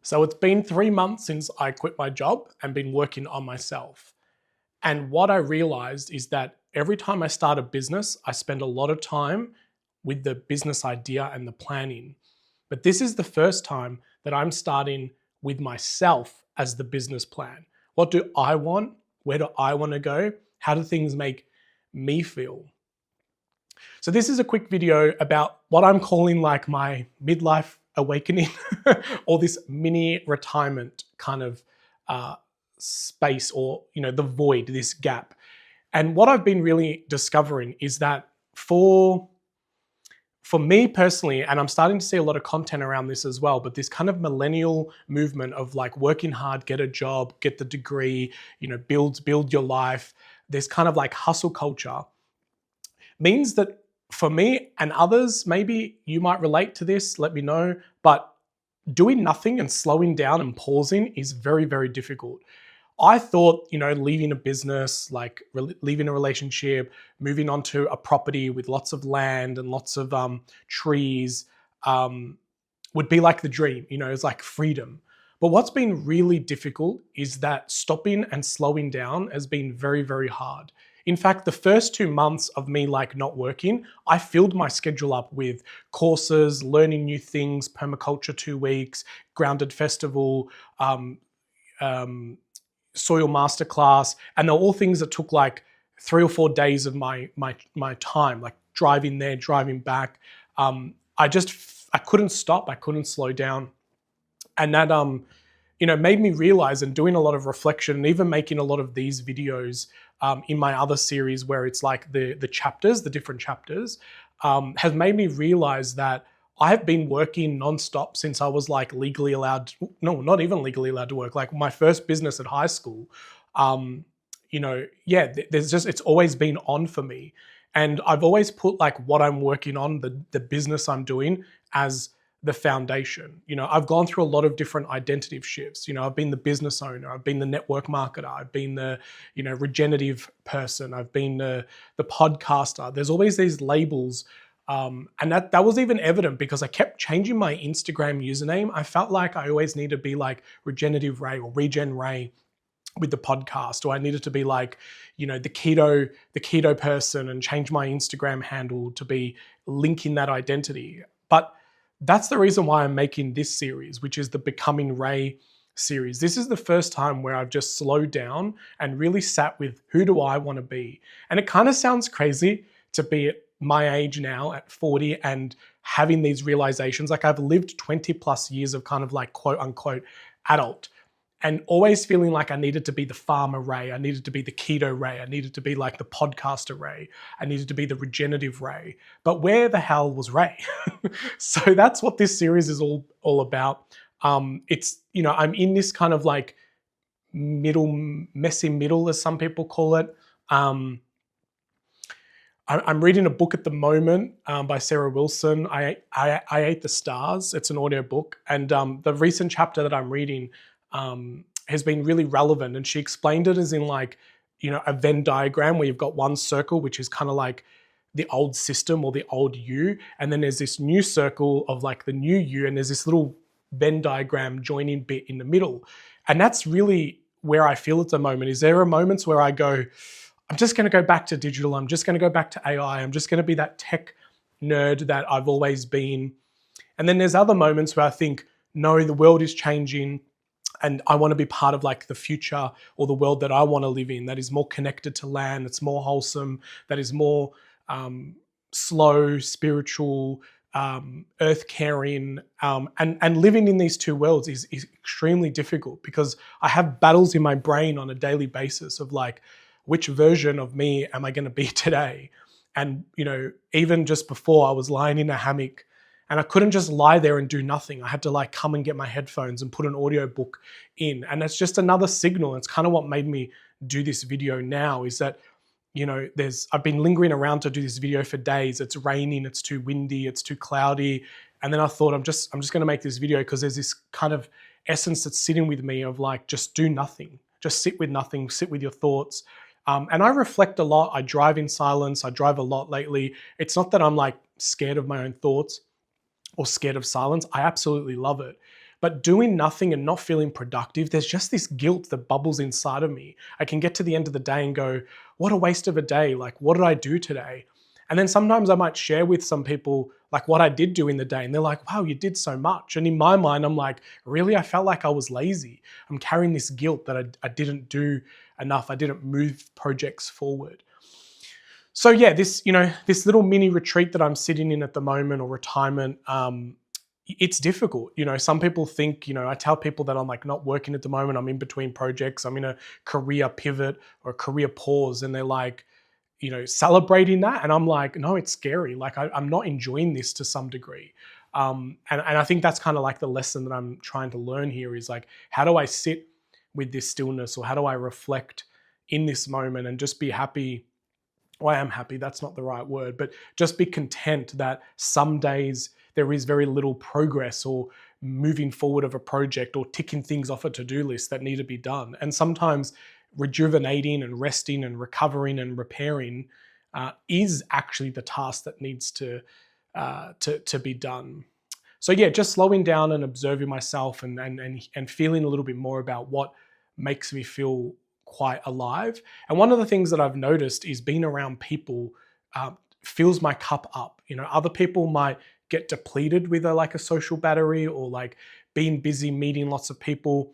So it's been 3 months since I quit my job and been working on myself. And what I realized is that every time I start a business, I spend a lot of time with the business idea and the planning. But this is the first time that I'm starting with myself as the business plan. What do I want? Where do I want to go? How do things make me feel? So this is a quick video about what I'm calling like my midlife awakening or this mini retirement kind of space, or the void, this gap. And what I've been really discovering is that for me personally, and I'm starting to see a lot of content around this as well, but this kind of millennial movement of like working hard, get a job, get the degree, build your life, this kind of like hustle culture means that for me and others, maybe you might relate to this, let me know, but doing nothing and slowing down and pausing is very, very difficult. I thought, leaving a business, like leaving a relationship, moving onto a property with lots of land and lots of trees would be like the dream, it's like freedom. But what's been really difficult is that stopping and slowing down has been very, very hard. In fact, the first 2 months of me like not working, I filled my schedule up with courses, learning new things, permaculture 2 weeks, grounded festival, soil masterclass, and they're all things that took like 3 or 4 days of my time, like driving there, driving back. I couldn't stop, I couldn't slow down, and that made me realize, and doing a lot of reflection, and even making a lot of these videos in my other series where it's like the chapters, the different chapters, has made me realize that I have been working nonstop since I was like legally allowed, no, not even legally allowed to work, like my first business at high school. It's always been on for me. And I've always put like what I'm working on, the business I'm doing, as the foundation. I've gone through a lot of different identity shifts. I've been the business owner, I've been the network marketer, I've been the, regenerative person, I've been the podcaster. There's always these labels. And that was even evident because I kept changing my Instagram username. I felt like I always need to be like Regenerative Ray or Regen Ray with the podcast, or I needed to be like, the keto person, and change my Instagram handle to be linking that identity. But that's the reason why I'm making this series, which is the Becoming Ray series. This is the first time where I've just slowed down and really sat with, who do I want to be? And it kind of sounds crazy to be at my age now at 40 and having these realizations. Like, I've lived 20 plus years of kind of like quote unquote adult, and always feeling like I needed to be the farmer Ray, I needed to be the keto Ray, I needed to be like the podcaster Ray, I needed to be the regenerative Ray. But where the hell was Ray? So that's what this series is all about. It's, I'm in this kind of like messy middle, as some people call it. I'm reading a book at the moment by Sarah Wilson. I Ate the Stars. It's an audio book, and the recent chapter that I'm reading has been really relevant. And she explained it as in like, a Venn diagram where you've got one circle, which is kind of like the old system or the old you, and then there's this new circle of like the new you, and there's this little Venn diagram joining bit in the middle. And that's really where I feel at the moment. Is there are moments where I go, I'm just going to go back to digital. I'm just going to go back to AI. I'm just going to be that tech nerd that I've always been. And then there's other moments where I think, no, the world is changing and I want to be part of like the future, or the world that I want to live in, that is more connected to land, that's more wholesome, that is more slow, spiritual, earth caring, and living in these two worlds is extremely difficult, because I have battles in my brain on a daily basis of like, which version of me am I going to be today? And, even just before, I was lying in a hammock and I couldn't just lie there and do nothing. I had to like come and get my headphones and put an audio book in. And that's just another signal. It's kind of what made me do this video now, is that, I've been lingering around to do this video for days. It's raining, it's too windy, it's too cloudy. And then I thought, I'm just going to make this video because there's this kind of essence that's sitting with me of like, just do nothing, just sit with nothing, sit with your thoughts. And I reflect a lot. I drive in silence. I drive a lot lately. It's not that I'm like scared of my own thoughts or scared of silence. I absolutely love it. But doing nothing and not feeling productive, there's just this guilt that bubbles inside of me. I can get to the end of the day and go, what a waste of a day. Like, what did I do today? And then sometimes I might share with some people like what I did do in the day. And they're like, wow, you did so much. And in my mind, I'm like, really? I felt like I was lazy. I'm carrying this guilt that I didn't do enough. I didn't move projects forward. So yeah, this little mini retreat that I'm sitting in at the moment, or retirement, it's difficult. Some people think, I tell people that I'm like not working at the moment. I'm in between projects. I'm in a career pivot or a career pause. And they're like, celebrating that. And I'm like, no, it's scary. Like I'm not enjoying this to some degree. And I think that's kind of like the lesson that I'm trying to learn here is like, how do I sit with this stillness, or how do I reflect in this moment and just be happy? Well, I am happy, that's not the right word, but just be content that some days there is very little progress or moving forward of a project or ticking things off a to-do list that need to be done. And sometimes rejuvenating and resting and recovering and repairing is actually the task that needs to be done. So yeah, just slowing down and observing myself and feeling a little bit more about what makes me feel quite alive. And one of the things that I've noticed is being around people fills my cup up. Other people might get depleted with like a social battery, or like being busy meeting lots of people.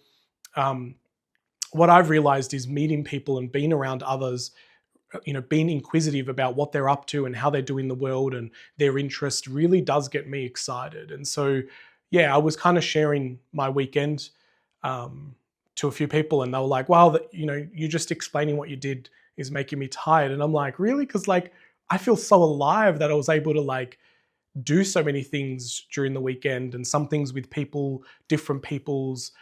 What I've realized is meeting people and being around others, being inquisitive about what they're up to and how they're doing the world and their interest really does get me excited. And so, yeah, I was kind of sharing my weekend to a few people, and they were like, wow, you just explaining what you did is making me tired. And I'm like, really? Because like, I feel so alive that I was able to like do so many things during the weekend, and some things with people, different people's,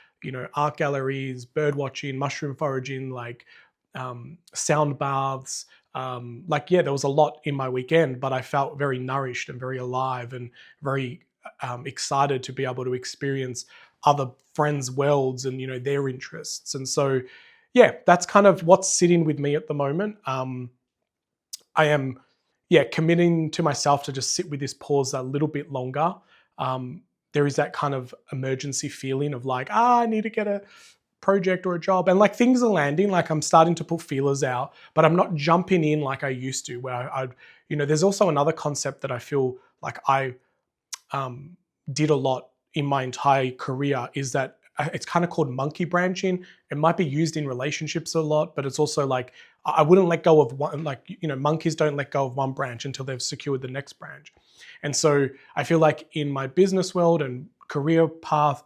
art galleries, bird watching, mushroom foraging, like sound baths. Yeah, there was a lot in my weekend, but I felt very nourished and very alive and very excited to be able to experience other friends' worlds and their interests. And so, yeah, that's kind of what's sitting with me at the moment. I am, committing to myself to just sit with this pause a little bit longer. There is that kind of emergency feeling of like, I need to get a project or a job, and like things are landing. Like I'm starting to put feelers out, but I'm not jumping in like I used to. Where there's also another concept that I feel like I did a lot in my entire career, is that it's kind of called monkey branching. It might be used in relationships a lot, but it's also like I wouldn't let go of one. Like monkeys don't let go of one branch until they've secured the next branch. And so I feel like in my business world and career path,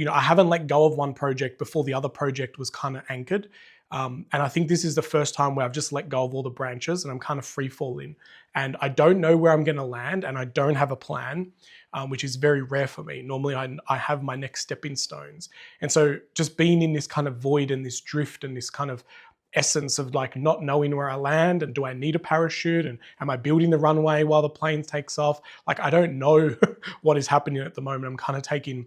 I haven't let go of one project before the other project was kind of anchored. And I think this is the first time where I've just let go of all the branches and I'm kind of free falling. And I don't know where I'm going to land, and I don't have a plan, which is very rare for me. Normally I have my next stepping stones. And so just being in this kind of void and this drift and this kind of essence of like not knowing where I land, and do I need a parachute, and am I building the runway while the plane takes off? Like I don't know what is happening at the moment. I'm kind of taking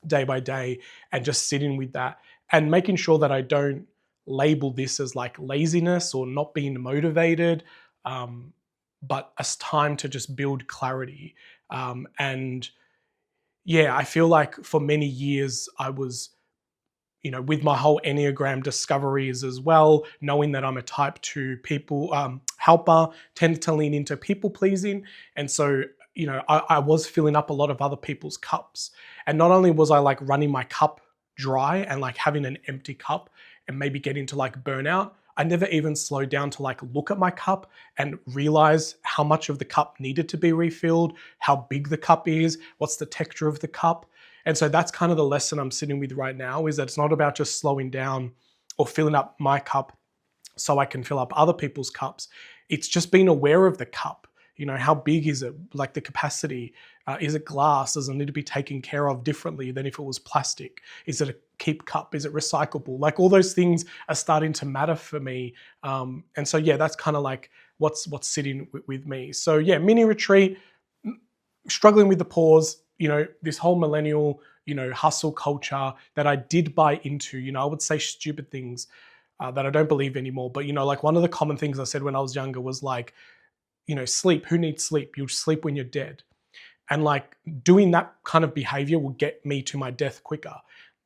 day by day and just sitting with that and making sure that I don't label this as like laziness or not being motivated, but as time to just build clarity. And yeah, I feel like for many years I was, with my whole Enneagram discoveries as well, knowing that I'm a type 2 people helper, tend to lean into people pleasing. And so, I was filling up a lot of other people's cups. And not only was I like running my cup dry and like having an empty cup and maybe get into like burnout, I never even slowed down to like look at my cup and realize how much of the cup needed to be refilled, how big the cup is, what's the texture of the cup. And so that's kind of the lesson I'm sitting with right now, is that it's not about just slowing down or filling up my cup so I can fill up other people's cups. It's just being aware of the cup. How big is it? Like the capacity? Is it glass? Does it need to be taken care of differently than if it was plastic? Is it a keep cup? Is it recyclable? Like all those things are starting to matter for me. And so, yeah, that's kind of like what's sitting with me. So yeah, mini retreat, struggling with the pause, this whole millennial, hustle culture that I did buy into. I would say stupid things that I don't believe anymore. But, like one of the common things I said when I was younger was like, sleep. Who needs sleep? You'll sleep when you're dead. And like doing that kind of behavior will get me to my death quicker.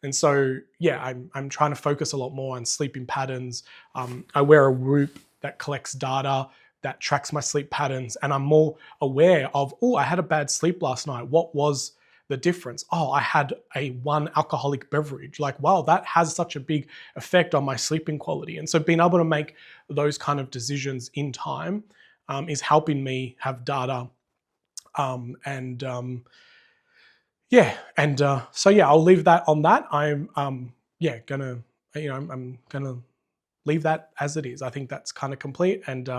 And so, yeah, I'm trying to focus a lot more on sleeping patterns. I wear a Whoop that collects data, that tracks my sleep patterns, and I'm more aware of, oh, I had a bad sleep last night. What was the difference? Oh, I had one alcoholic beverage. Like, wow, that has such a big effect on my sleeping quality. And so being able to make those kind of decisions in time is helping me have data. So yeah, I'll leave that on that. I'm gonna leave that as it is. I think that's kind of complete. And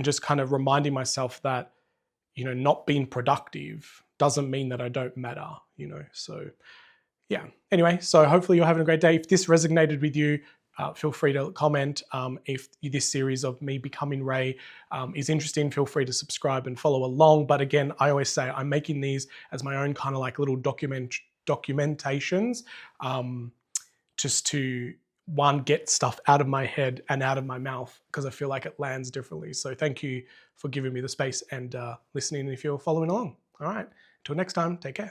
just kind of reminding myself that, not being productive doesn't mean that I don't matter, So yeah. Anyway, so hopefully you're having a great day. If this resonated with you, feel free to comment. If this series of me becoming Ray is interesting, feel free to subscribe and follow along. But again, I always say I'm making these as my own kind of like little documentations, just to get stuff out of my head and out of my mouth, because I feel like it lands differently. So thank you for giving me the space and listening if you're following along. All right. Until next time, take care.